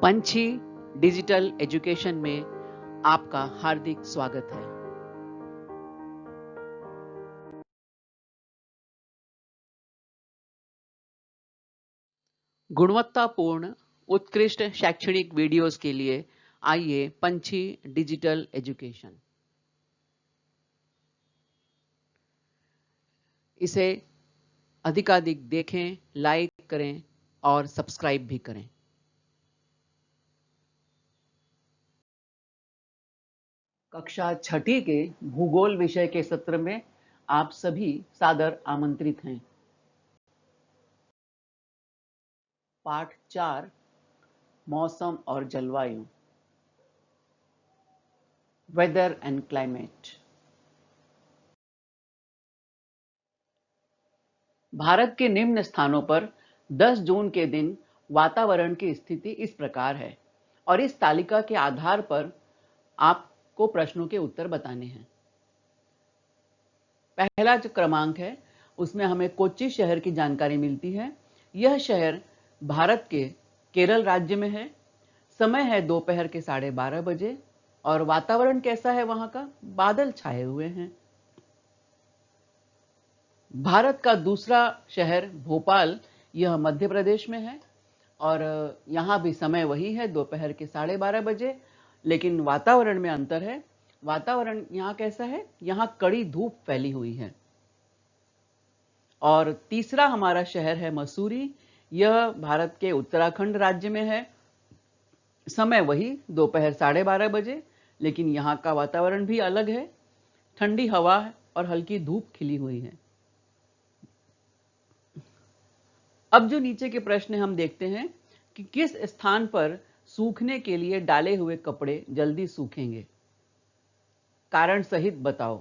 पंछी digital education में आपका हार्दिक स्वागत है। गुणवत्तापूर्ण उत्कृष्ट शैक्षणिक वीडियोस के लिए आइए पंछी डिजिटल एजुकेशन। इसे अधिकाधिक देखें, लाइक करें और सब्सक्राइब भी करें। कक्षा छठी के भूगोल विषय के सत्र में आप सभी सादर आमंत्रित हैं। पाठ 4 मौसम और जलवायु, वेदर एंड क्लाइमेट। भारत के निम्न स्थानों पर 10 जून के दिन वातावरण की स्थिति इस प्रकार है और इस तालिका के आधार पर आपको प्रश्नों के उत्तर बताने हैं। पहला जो क्रमांक है उसमें हमें कोच्चि शहर की जानकारी मिलती है। यह शहर भारत के केरल राज्य में है। समय है दोपहर के 12:30 बजे और वातावरण कैसा है वहां का? बादल छाए हुए हैं। भारत का दूसरा शहर भोपाल, यह मध्य प्रदेश में है और यहाँ भी समय वही है दोपहर के 12:30 बजे, लेकिन वातावरण में अंतर है। वातावरण यहाँ कैसा है? यहाँ कड़ी धूप फैली हुई है। और तीसरा हमारा शहर है मसूरी, यह भारत के उत्तराखंड राज्य में है। समय वही दोपहर 12:30 बजे, लेकिन यहाँ का वातावरण भी अलग है। ठंडी हवा और हल्की धूप खिली हुई है। अब जो नीचे के प्रश्न हम देखते हैं कि किस स्थान पर सूखने के लिए डाले हुए कपड़े जल्दी सूखेंगे, कारण सहित बताओ।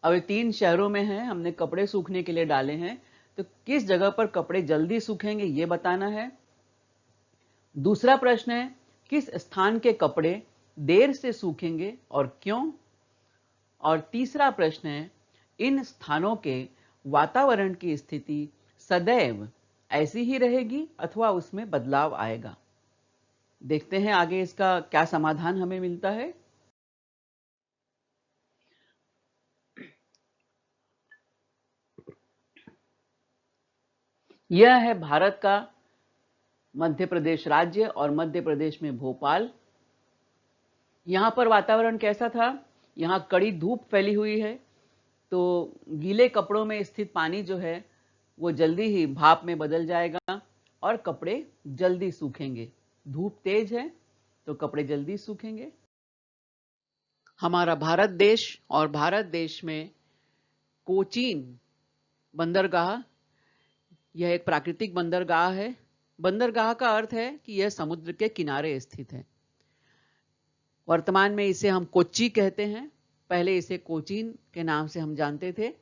अब 3 शहरों में हैं, हमने कपड़े सूखने के लिए डाले हैं, तो किस जगह पर कपड़े जल्दी सूखेंगे ये बताना है। दूसरा प्रश्न है किस स्थान के कपड़े देर से सूखेंगे और क्यों। और तीसरा प्रश्न है इन स्थानों के वातावरण की स्थिति सदैव ऐसी ही रहेगी अथवा उसमें बदलाव आएगा। देखते हैं आगे इसका क्या समाधान हमें मिलता है। यह है भारत का मध्य प्रदेश राज्य और मध्य प्रदेश में भोपाल। यहां पर वातावरण कैसा था? यहां कड़ी धूप फैली हुई है, तो गीले कपड़ों में स्थित पानी जो है वो जल्दी ही भाप में बदल जाएगा और कपड़े जल्दी सूखेंगे। धूप तेज है तो कपड़े जल्दी सूखेंगे। हमारा भारत देश और भारत देश में कोचीन बंदरगाह, यह एक प्राकृतिक बंदरगाह है। बंदरगाह का अर्थ है कि यह समुद्र के किनारे स्थित है। वर्तमान में इसे हम कोच्चि कहते हैं, पहले इसे कोचीन के नाम से हम जानते थे।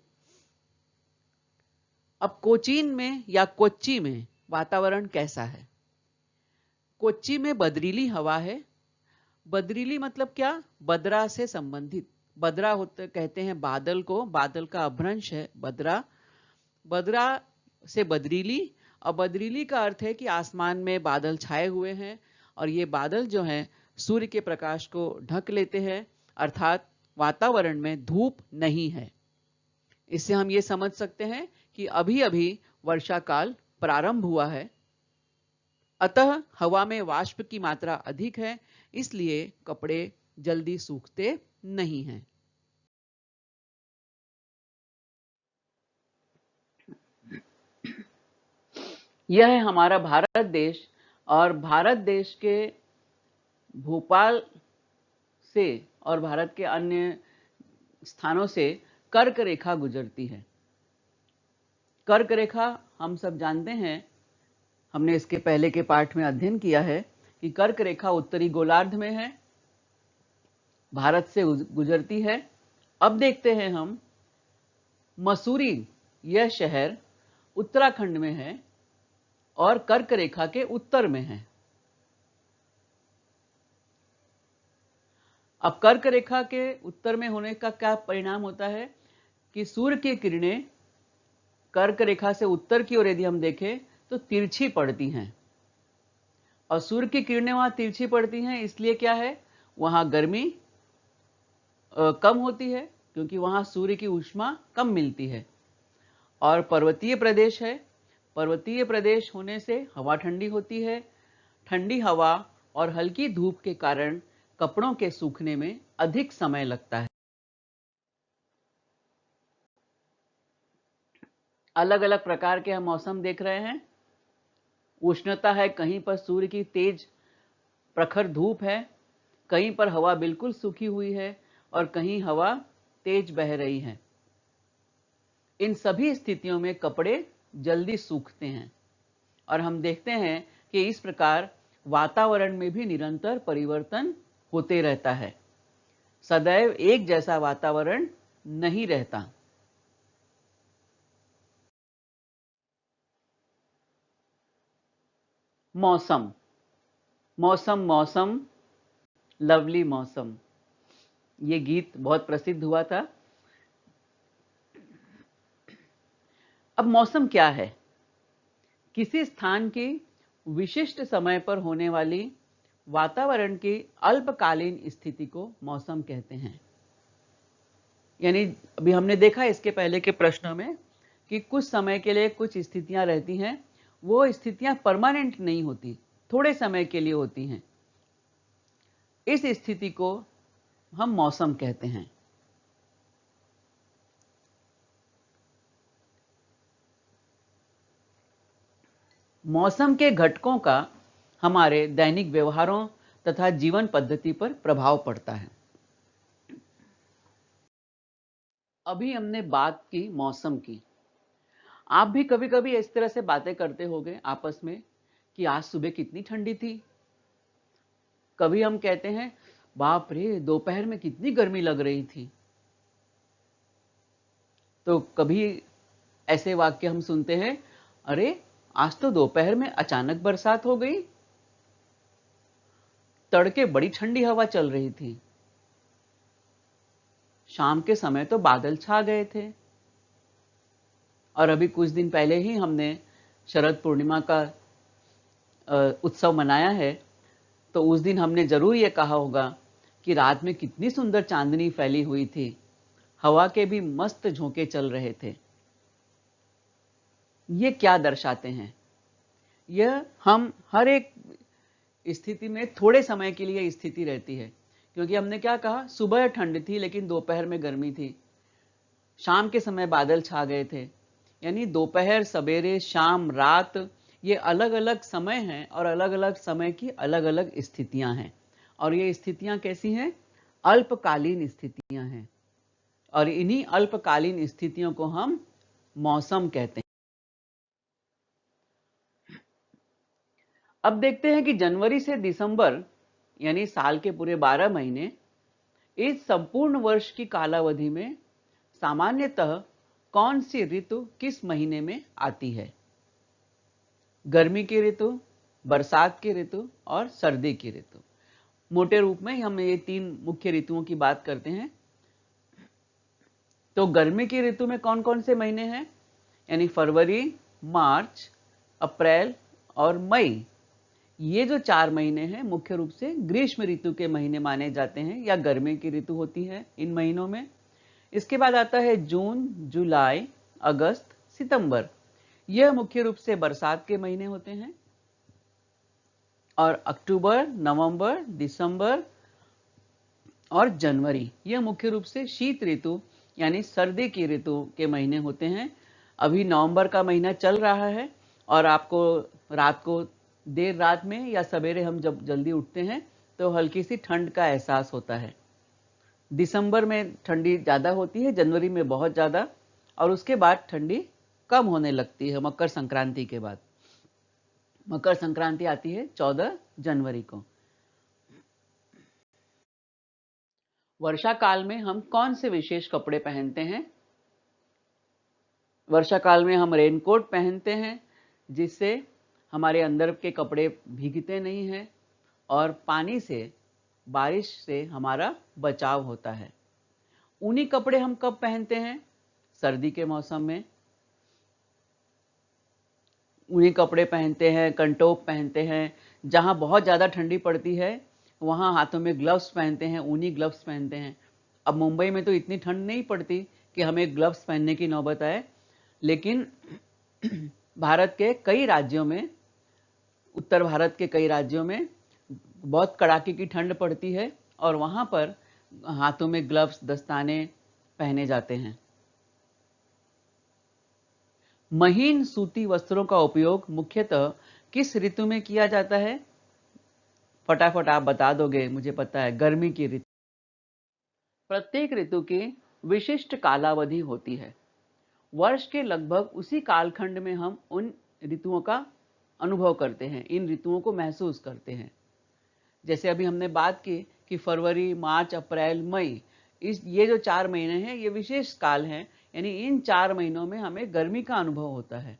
अब कोचीन में या कोच्चि में वातावरण कैसा है? कोच्चि में बदरीली हवा है। बदरीली मतलब क्या? बदरा से संबंधित। बदरा होते कहते हैं बादल को, बादल का अपभ्रंश है बदरा। बदरा से बदरीली, और बदरीली का अर्थ है कि आसमान में बादल छाए हुए हैं और ये बादल जो हैं सूर्य के प्रकाश को ढक लेते हैं, अर्थात वातावरण में धूप नहीं है। इससे हम ये समझ सकते हैं कि अभी अभी वर्षा काल प्रारंभ हुआ है, अतः हवा में वाष्प की मात्रा अधिक है, इसलिए कपड़े जल्दी सूखते नहीं हैं। यह है हमारा भारत देश और भारत देश के भोपाल से और भारत के अन्य स्थानों से कर्क रेखा गुजरती है। कर्क रेखा हम सब जानते हैं, हमने इसके पहले के पाठ में अध्ययन किया है कि कर्क रेखा उत्तरी गोलार्ध में है, भारत से गुजरती है। अब देखते हैं हम मसूरी, यह शहर उत्तराखंड में है और कर्क रेखा के उत्तर में है। अब कर्क रेखा के उत्तर में होने का क्या परिणाम होता है कि सूर्य की किरणें कर्क रेखा से उत्तर की ओर यदि हम देखें तो तिरछी पड़ती हैं और सूर्य की किरणें वहां तिरछी पड़ती हैं, इसलिए क्या है, वहां गर्मी कम होती है, क्योंकि वहां सूर्य की ऊष्मा कम मिलती है। और पर्वतीय प्रदेश है, पर्वतीय प्रदेश होने से हवा ठंडी होती है। ठंडी हवा और हल्की धूप के कारण कपड़ों के सूखने में अधिक समय लगता है। अलग अलग प्रकार के हम मौसम देख रहे हैं। उष्णता है, कहीं पर सूर्य की तेज प्रखर धूप है, कहीं पर हवा बिल्कुल सूखी हुई है और कहीं हवा तेज बह रही है। इन सभी स्थितियों में कपड़े जल्दी सूखते हैं और हम देखते हैं कि इस प्रकार वातावरण में भी निरंतर परिवर्तन होते रहता है। सदैव एक जैसा वातावरण नहीं रहता। मौसम, मौसम मौसम, लवली मौसम, ये गीत बहुत प्रसिद्ध हुआ था। अब मौसम क्या है? किसी स्थान की विशिष्ट समय पर होने वाली वातावरण की अल्पकालीन स्थिति को मौसम कहते हैं। यानी अभी हमने देखा इसके पहले के प्रश्नों में कि कुछ समय के लिए कुछ स्थितियां रहती हैं, वो स्थितियां परमानेंट नहीं होती, थोड़े समय के लिए होती हैं। इस स्थिति को हम मौसम कहते हैं। मौसम के घटकों का हमारे दैनिक व्यवहारों तथा जीवन पद्धति पर प्रभाव पड़ता है। अभी हमने बात की मौसम की। आप भी कभी कभी इस तरह से बातें करते होंगे आपस में कि आज सुबह कितनी ठंडी थी। कभी हम कहते हैं बाप रे, दोपहर में कितनी गर्मी लग रही थी। तो कभी ऐसे वाक्य हम सुनते हैं, अरे आज तो दोपहर में अचानक बरसात हो गई, तड़के बड़ी ठंडी हवा चल रही थी, शाम के समय तो बादल छा गए थे। और अभी कुछ दिन पहले ही हमने शरद पूर्णिमा का उत्सव मनाया है, तो उस दिन हमने जरूर ये कहा होगा कि रात में कितनी सुंदर चांदनी फैली हुई थी, हवा के भी मस्त झोंके चल रहे थे। ये क्या दर्शाते हैं? यह हम हर एक स्थिति में थोड़े समय के लिए स्थिति रहती है, क्योंकि हमने क्या कहा, सुबह ठंड थी लेकिन दोपहर में गर्मी थी, शाम के समय बादल छा गए थे। यानी दोपहर, सवेरे, शाम, रात, ये अलग अलग समय हैं और अलग अलग समय की अलग अलग स्थितियां हैं। और ये स्थितियां कैसी हैं? अल्पकालीन स्थितियां हैं। और इन्हीं अल्पकालीन स्थितियों को हम मौसम कहते हैं। अब देखते हैं कि जनवरी से दिसंबर यानी साल के पूरे 12 महीने, इस संपूर्ण वर्ष की कालावधि में सामान्यतः कौन सी ऋतु किस महीने में आती है? गर्मी की ऋतु, बरसात की ऋतु और सर्दी की ऋतु। मोटे रूप में हम ये तीन मुख्य ऋतुओं की बात करते हैं। तो गर्मी की ऋतु में कौन कौन से महीने हैं? यानी फरवरी, मार्च, अप्रैल और मई, ये जो 4 महीने हैं मुख्य रूप से ग्रीष्म ऋतु के महीने माने जाते हैं या गर्मी की ऋतु होती है इन महीनों में। इसके बाद आता है जून, जुलाई, अगस्त, सितंबर, यह मुख्य रूप से बरसात के महीने होते हैं। और अक्टूबर, नवंबर, दिसंबर और जनवरी, यह मुख्य रूप से शीत ऋतु यानी सर्दी की ऋतु के महीने होते हैं। अभी नवंबर का महीना चल रहा है और आपको रात को, देर रात में या सवेरे हम जब जल्दी उठते हैं तो हल्की सी ठंड का एहसास होता है। दिसंबर में ठंडी ज़्यादा होती है, जनवरी में बहुत ज़्यादा, और उसके बाद ठंडी कम होने लगती है मकर संक्रांति के बाद। मकर संक्रांति आती है 14 जनवरी को। वर्षा काल में हम कौन से विशेष कपड़े पहनते हैं? वर्षा काल में हम रेनकोट पहनते हैं, जिससे हमारे अंदर के कपड़े भीगते नहीं हैं और पानी से, बारिश से हमारा बचाव होता है। ऊनी कपड़े हम कब पहनते हैं? सर्दी के मौसम में ऊनी कपड़े पहनते हैं, कंटोप पहनते हैं, जहाँ बहुत ज़्यादा ठंडी पड़ती है वहाँ हाथों में ग्लव्स पहनते हैं, ऊनी ग्लव्स पहनते हैं। अब मुंबई में तो इतनी ठंड नहीं पड़ती कि हमें ग्लव्स पहनने की नौबत आए, लेकिन भारत के कई राज्यों में, उत्तर भारत के कई राज्यों में बहुत कड़ाके की ठंड पड़ती है और वहाँ पर हाथों में ग्लव्स, दस्ताने पहने जाते हैं। महीन सूती वस्त्रों का उपयोग मुख्यतः किस ऋतु में किया जाता है? फटाफट आप बता दोगे, मुझे पता है, गर्मी की ऋतु। प्रत्येक ऋतु की विशिष्ट कालावधि होती है। वर्ष के लगभग उसी कालखंड में हम उन ऋतुओं का अनुभव करते हैं, इन ऋतुओं को महसूस करते हैं। जैसे अभी हमने बात की कि फरवरी, मार्च, अप्रैल, मई, ये जो 4 महीने हैं ये विशेष काल हैं, यानी इन 4 महीनों में हमें गर्मी का अनुभव होता है।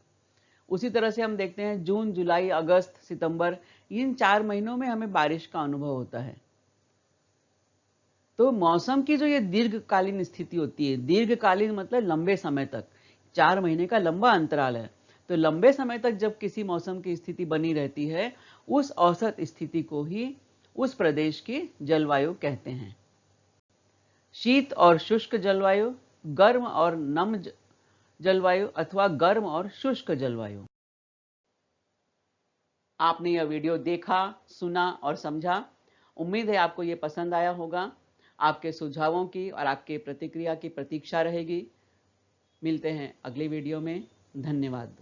उसी तरह से हम देखते हैं जून, जुलाई, अगस्त, सितंबर, इन 4 महीनों में हमें बारिश का अनुभव होता है। तो मौसम की जो ये दीर्घकालीन स्थिति होती है, दीर्घकालीन मतलब लंबे समय तक, 4 महीने का लंबा अंतराल है, तो लंबे समय तक जब किसी मौसम की स्थिति बनी रहती है, उस औसत स्थिति को ही उस प्रदेश की जलवायु कहते हैं। शीत और शुष्क जलवायु, गर्म और नम जलवायु अथवा गर्म और शुष्क जलवायु। आपने यह वीडियो देखा, सुना और समझा। उम्मीद है आपको ये पसंद आया होगा। आपके सुझावों की और आपके प्रतिक्रिया की प्रतीक्षा रहेगी। मिलते हैं अगली वीडियो में। धन्यवाद।